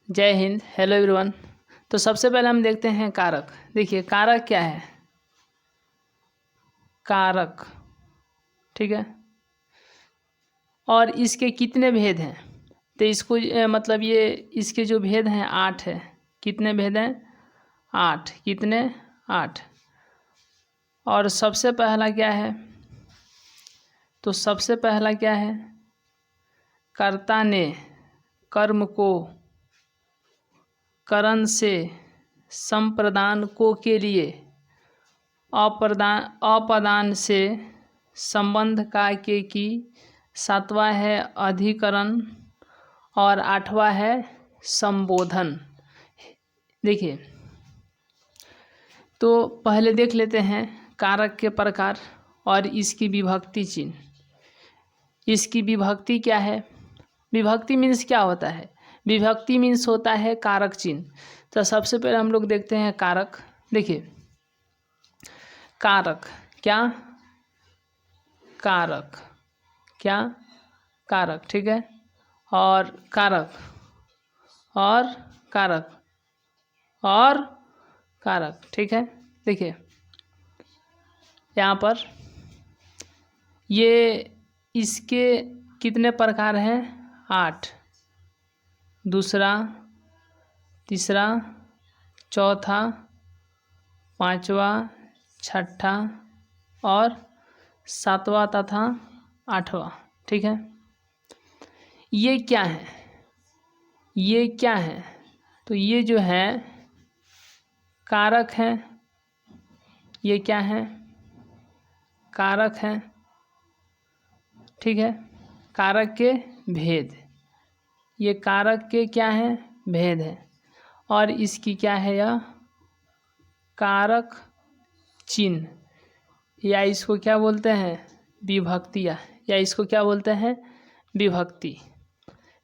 जय Hind. Hello everyone. तो सबसे पहले हम देखते हैं कारक। देखिए कारक क्या है, कारक, ठीक है। और इसके कितने भेद हैं, तो इसको मतलब ये इसके जो भेद हैं 8 है। कितने भेद हैं? 8। कितने? 8। और सबसे पहला क्या है, तो सबसे पहला क्या है, कर्ता ने कर्म को करण से संप्रदान को के लिए अपादान से संबंध का के की। 7वां है अधिकरण और 8वां है संबोधन। देखिए तो पहले देख लेते हैं कारक के प्रकार और इसकी विभक्ति चिन्ह। इसकी विभक्ति क्या है? विभक्ति मीन्स क्या होता है? विभक्ति मीन्स होता है कारक चिन्ह। तो सबसे पहले हम लोग देखते हैं कारक। देखिए कारक क्या, कारक क्या, कारक, ठीक है। और कारक और कारक और कारक, ठीक है। देखिए यहाँ पर ये इसके कितने प्रकार हैं? 8। दूसरा, तीसरा, चौथा, पांचवा, छठा और 7वां तथा 8वां, ठीक है। ये क्या है? ये क्या है? तो ये जो है कारक है। ये क्या है? कारक है, ठीक है। कारक के भेद, ये कारक के क्या है? भेद है। और इसकी क्या है? यह कारक चिन्ह, या इसको क्या बोलते हैं? विभक्तियाँ, या इसको क्या बोलते हैं? विभक्ति,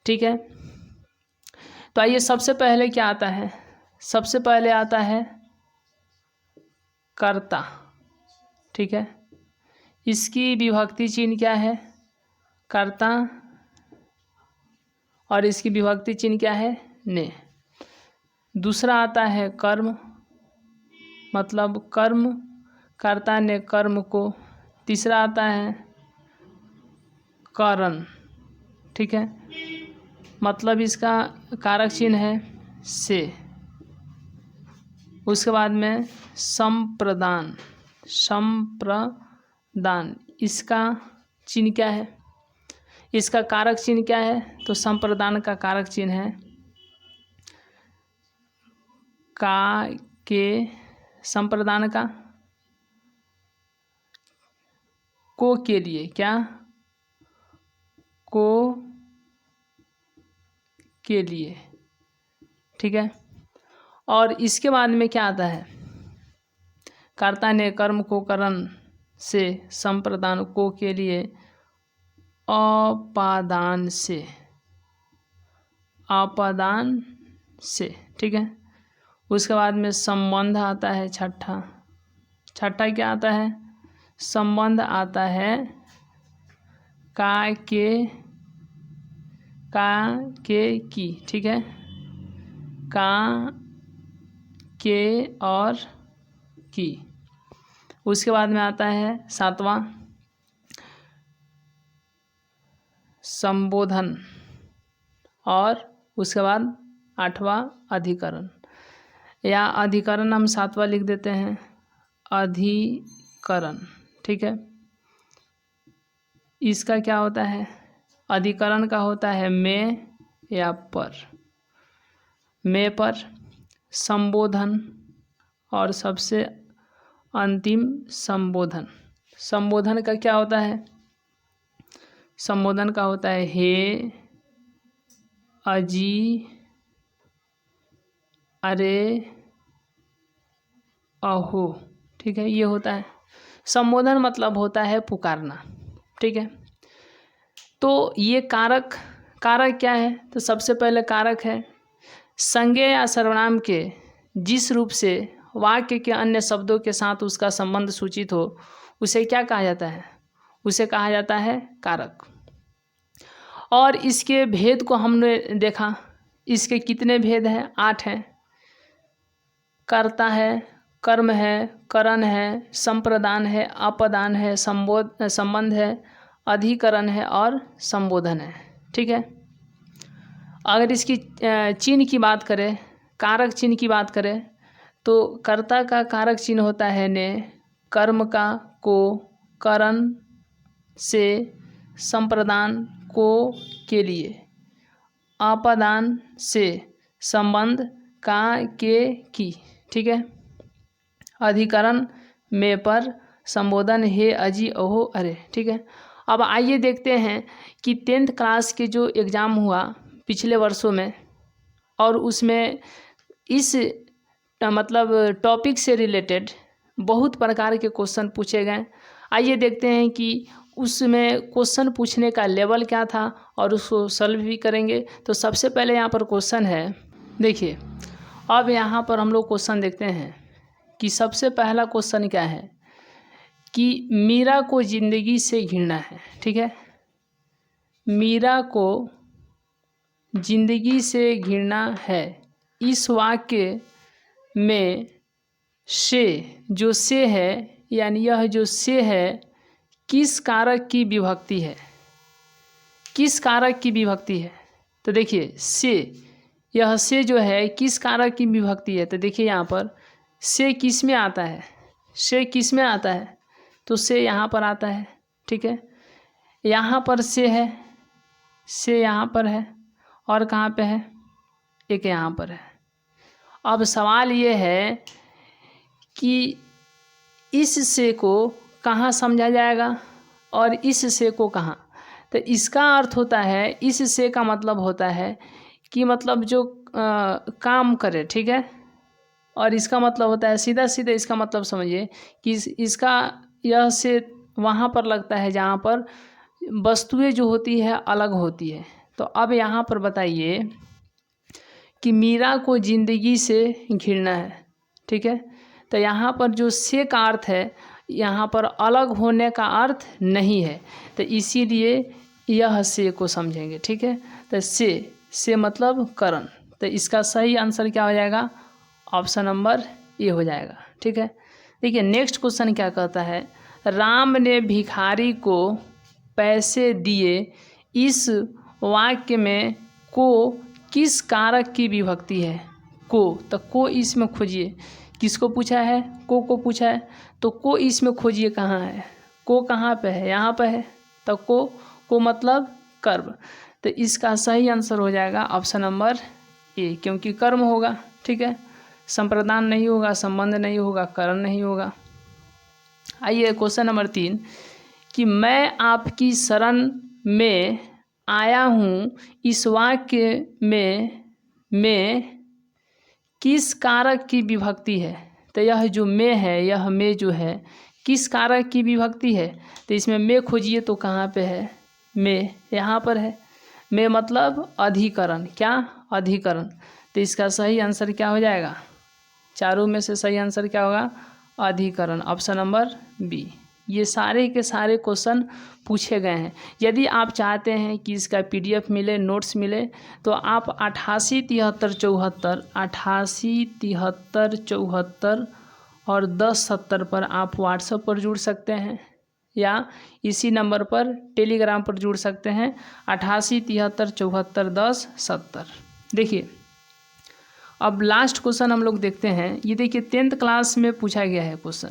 ठीक है। तो आइए सबसे पहले क्या आता है? सबसे पहले आता है कर्ता, ठीक है। इसकी विभक्ति चिन्ह क्या है? कर्ता। और इसकी विभक्ति चिन्ह क्या है? ने। दूसरा आता है कर्म, मतलब कर्म, कर्ता ने कर्म को। तीसरा आता है करण, ठीक है, मतलब इसका कारक चिन्ह है से। उसके बाद में संप्रदान, संप्रदान, इसका चिन्ह क्या है? इसका कारक चिन्ह क्या है? तो संप्रदान का कारक चिन्ह है का के, संप्रदान का को के लिए, क्या? को के लिए, ठीक है। और इसके बाद में क्या आता है? कर्ता ने कर्म को करण से संप्रदान को के लिए अपादान से, अपादान से, ठीक है। उसके बाद में संबंध आता है छठा। छठा क्या आता है? संबंध आता है का के की, ठीक है। का के और की। उसके बाद में आता है 7वां संबोधन और उसके बाद 8वां अधिकरण, या अधिकरण हम 7वां लिख देते हैं अधिकरण, ठीक है। इसका क्या होता है? अधिकरण का होता है में या पर। में पर संबोधन और सबसे अंतिम संबोधन। संबोधन का क्या होता है? संबोधन का होता है हे, अजी, अरे, अहो, ठीक है। ये होता है संबोधन, मतलब होता है पुकारना, ठीक है। तो ये कारक, कारक क्या है? तो सबसे पहले कारक है संज्ञा या सर्वनाम के जिस रूप से वाक्य के अन्य शब्दों के साथ उसका संबंध सूचित हो, उसे क्या कहा जाता है? उसे कहा जाता है कारक। और इसके भेद को हमने देखा इसके कितने भेद हैं? 8 हैं। कर्ता है, कर्म है, करण है, संप्रदान है, अपदान है, संबंध है, अधिकरण है और संबोधन है। ठीक है। अगर इसकी चिन्ह की बात करें, कारक चिन्ह की बात करें, तो कर्ता का कारक चिन्ह होता है ने, कर्म का को, करण से, संप्रदान को के लिए, अपदान से, संबंध का के की। ठीक है। अधिकरण में पर, संबोधन हे अजी ओहो अरे। ठीक है। अब आइए देखते हैं कि 10th क्लास के जो एग्ज़ाम हुआ पिछले वर्षों में, और उसमें इस मतलब टॉपिक से रिलेटेड बहुत प्रकार के क्वेश्चन पूछे गए। आइए देखते हैं कि उसमें क्वेश्चन पूछने का लेवल क्या था और उसको सॉल्व भी करेंगे। तो सबसे पहले यहाँ पर क्वेश्चन है, देखिए अब यहाँ पर हम लोग क्वेश्चन देखते हैं कि सबसे पहला क्वेश्चन क्या है कि मीरा को ज़िंदगी से घृणा है। ठीक है। मीरा को ज़िंदगी से घृणा है, इस वाक्य में से, जो से है यानी यह जो से है किस कारक की विभक्ति है? किस कारक की विभक्ति है? तो देखिए से, यह से जो है किस कारक की विभक्ति है? तो देखिए यहाँ पर से किस में आता है? से किस में आता है? तो से यहाँ पर आता है। ठीक है। यहाँ पर से है, से यहाँ पर है, और कहाँ पे है? एक यहाँ पर है। अब सवाल ये है कि इस से को कहाँ समझा जाएगा और इस से को कहाँ? तो इसका अर्थ होता है, इस से का मतलब होता है कि मतलब जो काम करे। ठीक है। और इसका मतलब होता है, सीधा सीधा इसका मतलब समझिए कि इसका यह से वहाँ पर लगता है जहाँ पर वस्तुएं जो होती है अलग होती है। तो अब यहाँ पर बताइए कि मीरा को ज़िंदगी से घृणा है। ठीक है। तो यहाँ पर जो से का अर्थ है, यहाँ पर अलग होने का अर्थ नहीं है, तो इसीलिए यह से को समझेंगे। ठीक है। तो से मतलब करण। तो इसका सही आंसर क्या हो जाएगा? ऑप्शन नंबर ए हो जाएगा। ठीक है। देखिए नेक्स्ट क्वेश्चन क्या कहता है, राम ने भिखारी को पैसे दिए, इस वाक्य में को किस कारक की विभक्ति है? को, तो को इसमें खोजिए। किसको पूछा है? को पूछा है। तो को इसमें खोजिए कहाँ है? को कहाँ पे है? यहाँ पे है। तो को मतलब कर्म। तो इसका सही आंसर हो जाएगा ऑप्शन नंबर ए, क्योंकि कर्म होगा। ठीक है। संप्रदान नहीं होगा, संबंध नहीं होगा, करण नहीं होगा। आइए क्वेश्चन नंबर 3 कि मैं आपकी शरण में आया हूँ, इस वाक्य में किस कारक की विभक्ति है? तो यह जो में है, यह में जो है किस कारक की विभक्ति है? तो इसमें में खोजिए तो कहाँ पे है? में यहाँ पर है। में मतलब अधिकरण। क्या? अधिकरण। तो इसका सही आंसर क्या हो जाएगा? चारों में से सही आंसर क्या होगा? अधिकरण, ऑप्शन नंबर बी। ये सारे के सारे क्वेश्चन पूछे गए हैं। यदि आप चाहते हैं कि इसका PDF मिले, नोट्स मिले, तो आप 887374 और 1070 पर आप व्हाट्सएप पर जुड़ सकते हैं, या इसी नंबर पर टेलीग्राम पर जुड़ सकते हैं 8873741070। देखिए अब लास्ट क्वेश्चन हम लोग देखते हैं। ये देखिए 10th क्लास में पूछा गया है क्वेश्चन।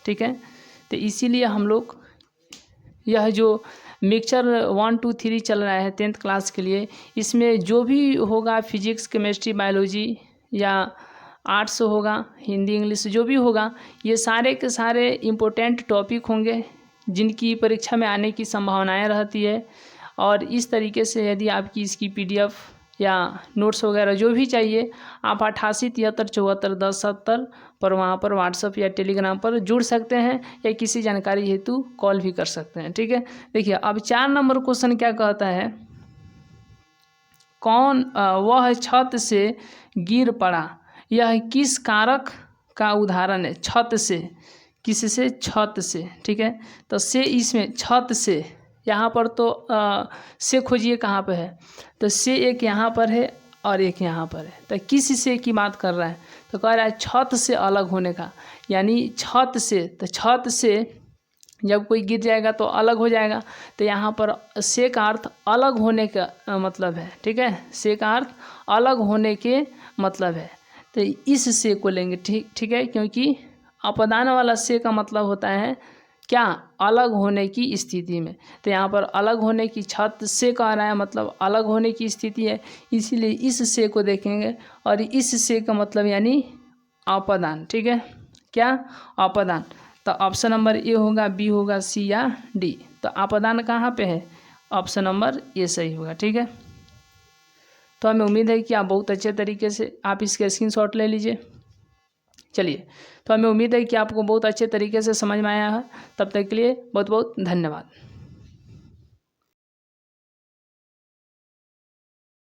ठीक है। तो इसीलिए हम लोग यह जो मिक्सचर 1 2 3 चल रहा है 10th क्लास के लिए, इसमें जो भी होगा फिजिक्स, केमिस्ट्री, बायोलॉजी या आर्ट्स होगा, हिंदी, इंग्लिश जो भी होगा, ये सारे के सारे इम्पोर्टेंट टॉपिक होंगे जिनकी परीक्षा में आने की संभावनाएं रहती है। और इस तरीके से यदि आपकी इसकी PDF या नोट्स वगैरह जो भी चाहिए, आप 8873741070 पर वहाँ पर व्हाट्सएप या टेलीग्राम पर जुड़ सकते हैं, या किसी जानकारी हेतु कॉल भी कर सकते हैं। ठीक है। देखिए अब 4 नंबर क्वेश्चन क्या कहता है, कौन वह छत से गिर पड़ा, यह किस कारक का उदाहरण है? छत से, किससे? छत से। ठीक है। तो से इसमें छत से, यहाँ पर तो से खोजिए कहाँ पे है? तो से एक यहाँ पर है और एक यहाँ पर है। तो किस से की बात कर रहा है? तो कह रहा है छत से अलग होने का, यानी छत से, तो छत से जब कोई गिर जाएगा तो अलग हो जाएगा। तो यहाँ पर से का अर्थ अलग होने का मतलब है, ठीक है, से का अर्थ अलग होने के मतलब है। तो इस से को लेंगे, ठीक है, क्योंकि अपदान वाला से का मतलब होता है क्या, अलग होने की स्थिति में। तो यहाँ पर अलग होने की, छत से कह रहा है मतलब अलग होने की स्थिति है, इसीलिए इस से को देखेंगे। और इस से का मतलब यानी अपदान, ठीक है, क्या, अपदान। तो ऑप्शन नंबर ए होगा, बी होगा, सी या डी। तो अपदान कहाँ पे है? ऑप्शन नंबर ए सही होगा, ठीक है। तो हमें उम्मीद है कि आप बहुत अच्छे तरीके से आप इसके स्क्रीनशॉट ले लीजिए। चलिए, तो हमें उम्मीद है कि आपको बहुत अच्छे तरीके से समझ में आया है। तब तक के लिए बहुत बहुत धन्यवाद।